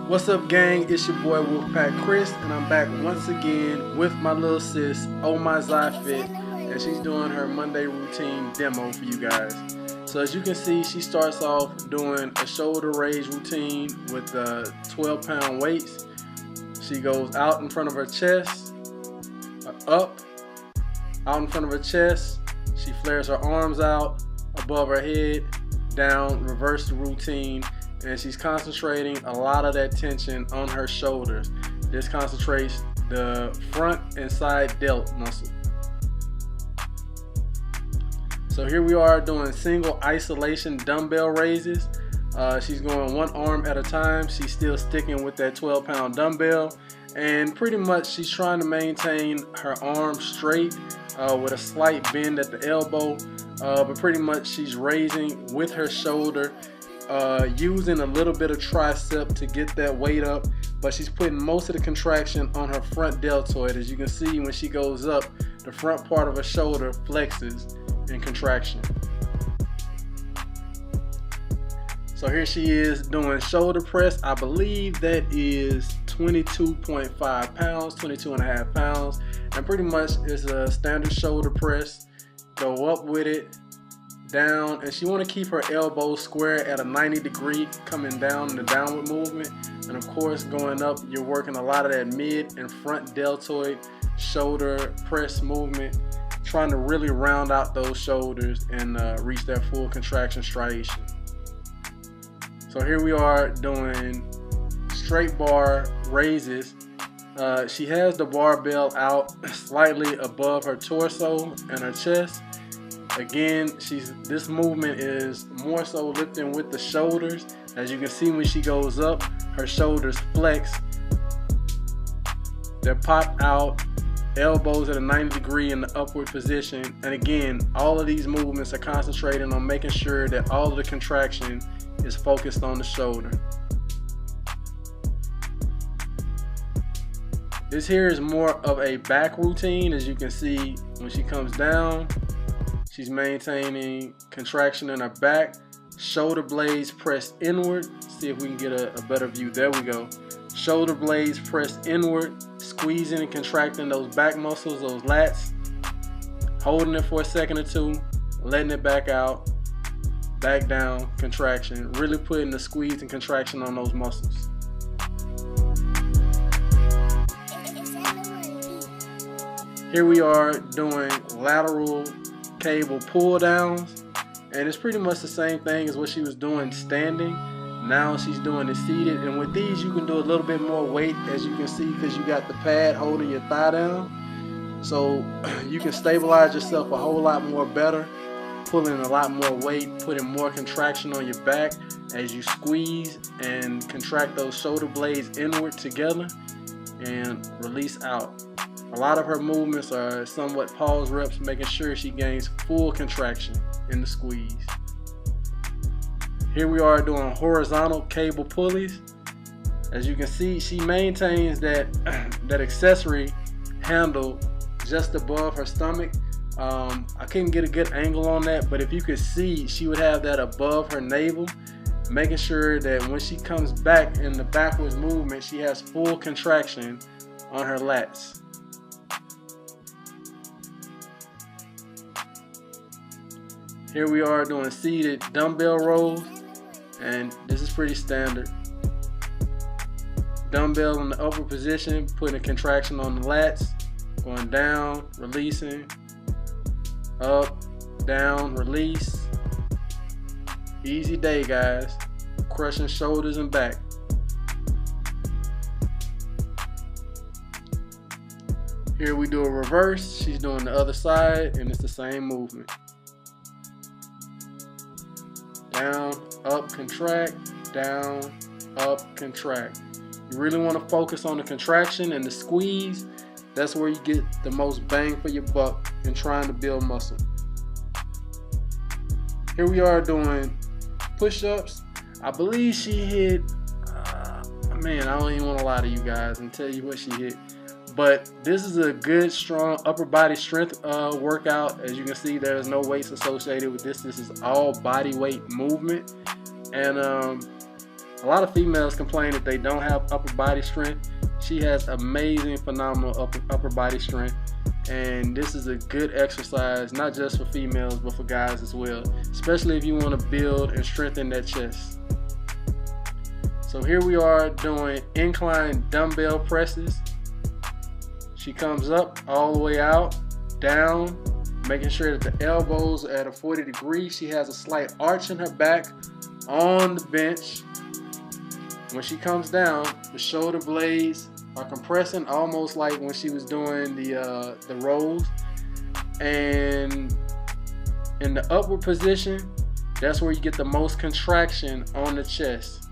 What's up, gang? It's your boy Wolfpack Chris, and I'm back once again with my little sis, Oh My Fit, and she's doing her Monday routine demo for you guys. So as you can see, she starts off doing a shoulder raise routine with 12-pound weights. She goes out in front of her chest, up, out in front of her chest. She flares her arms out above her head, down, reverse the routine. And she's concentrating a lot of that tension on her shoulders. This concentrates the front and side delt muscle. So here we are doing single isolation dumbbell raises. She's going one arm at a time. She's still sticking with that 12-pound dumbbell, and pretty much she's trying to maintain her arm straight with a slight bend at the elbow, but pretty much she's raising with her shoulder, using a little bit of tricep to get that weight up, but she's putting most of the contraction on her front deltoid. As you can see, when she goes up, the front part of her shoulder flexes in contraction. So here she is doing shoulder press. I believe that is 22.5 pounds, 22.5 pounds, and pretty much it's a standard shoulder press. Go up with it, down, and she want to keep her elbows square at a 90-degree coming down in the downward movement. And of course, going up, you're working a lot of that mid and front deltoid shoulder press movement, trying to really round out those shoulders and reach that full contraction striation. So here we are doing straight bar raises. She has the barbell out slightly above her torso and her chest. Again, this movement is more so lifting with the shoulders. As you can see, when she goes up, her shoulders flex. They pop out, elbows at a 90-degree in the upward position. And again, all of these movements are concentrating on making sure that all of the contraction is focused on the shoulder. This here is more of a back routine. As you can see, when she comes down, she's maintaining contraction in her back. Shoulder blades pressed inward. See if we can get a better view. There we go. Shoulder blades pressed inward, squeezing and contracting those back muscles, those lats. Holding it for a second or two, letting it back out, back down, contraction. Really putting the squeeze and contraction on those muscles. Here we are doing lateral cable pull downs, and it's pretty much the same thing as what she was doing standing. Now she's doing it seated, and with these you can do a little bit more weight, as you can see, because you got the pad holding your thigh down, so you can stabilize yourself a whole lot more better, pulling a lot more weight, putting more contraction on your back as you squeeze and contract those shoulder blades inward together and release out. A lot of her movements are somewhat pause reps, making sure she gains full contraction in the squeeze. Here we are doing horizontal cable pulleys. As you can see, she maintains that accessory handle just above her stomach. I couldn't get a good angle on that, but if you could see, she would have that above her navel, making sure that when she comes back in the backwards movement, she has full contraction on her lats. Here we are doing seated dumbbell rows, and this is pretty standard. Dumbbell in the upper position, putting a contraction on the lats, going down, releasing, up, down, release. Easy day, guys. Crushing shoulders and back. Here we do a reverse. She's doing the other side, and it's the same movement. Down, up, contract, down, up, contract. You really want to focus on the contraction and the squeeze. That's where you get the most bang for your buck in trying to build muscle. Here we are doing push-ups. I believe she hit, man, I don't even want to lie to you guys and tell you what she hit. But this is a good, strong upper body strength workout. As you can see, there's no weights associated with this. This is all body weight movement. And A lot of females complain that they don't have upper body strength. She has amazing, phenomenal upper body strength. And this is a good exercise, not just for females, but for guys as well, especially if you want to build and strengthen that chest. So here we are doing incline dumbbell presses. She comes up all the way out, down, making sure that the elbows are at a 40 degrees. She has a slight arch in her back on the bench. When she comes down, the shoulder blades are compressing, almost like when she was doing the rolls. And in the upward position, that's where you get the most contraction on the chest.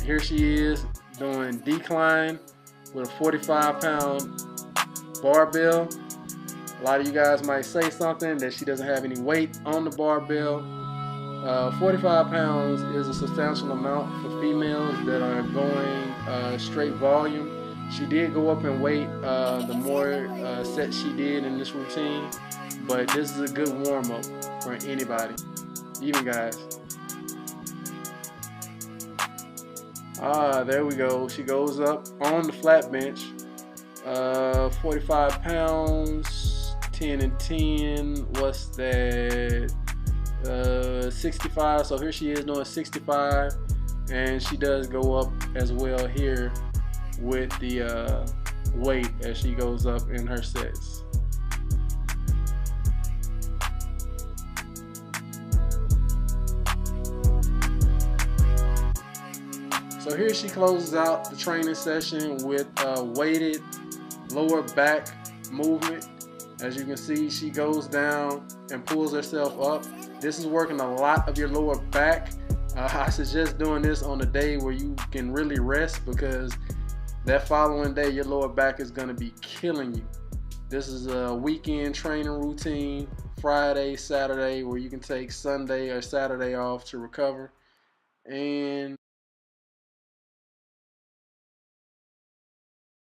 Here she is doing decline with a 45-pound barbell. A lot of you guys might say something that she doesn't have any weight on the barbell. 45 pounds is a substantial amount for females that are going straight volume. She did go up in weight the more sets she did in this routine, but this is a good warm-up for anybody, even guys. There we go. She goes up on the flat bench. 45 pounds, 10 and 10. What's that? 65. So here she is doing 65, and she does go up as well here with the weight as she goes up in her sets. So here she closes out the training session with a weighted lower back movement. As you can see, she goes down and pulls herself up. This is working a lot of your lower back. I suggest doing this on a day where you can really rest, because that following day your lower back is going to be killing you. This is a weekend training routine, Friday, Saturday, where you can take Sunday or Saturday off to recover. And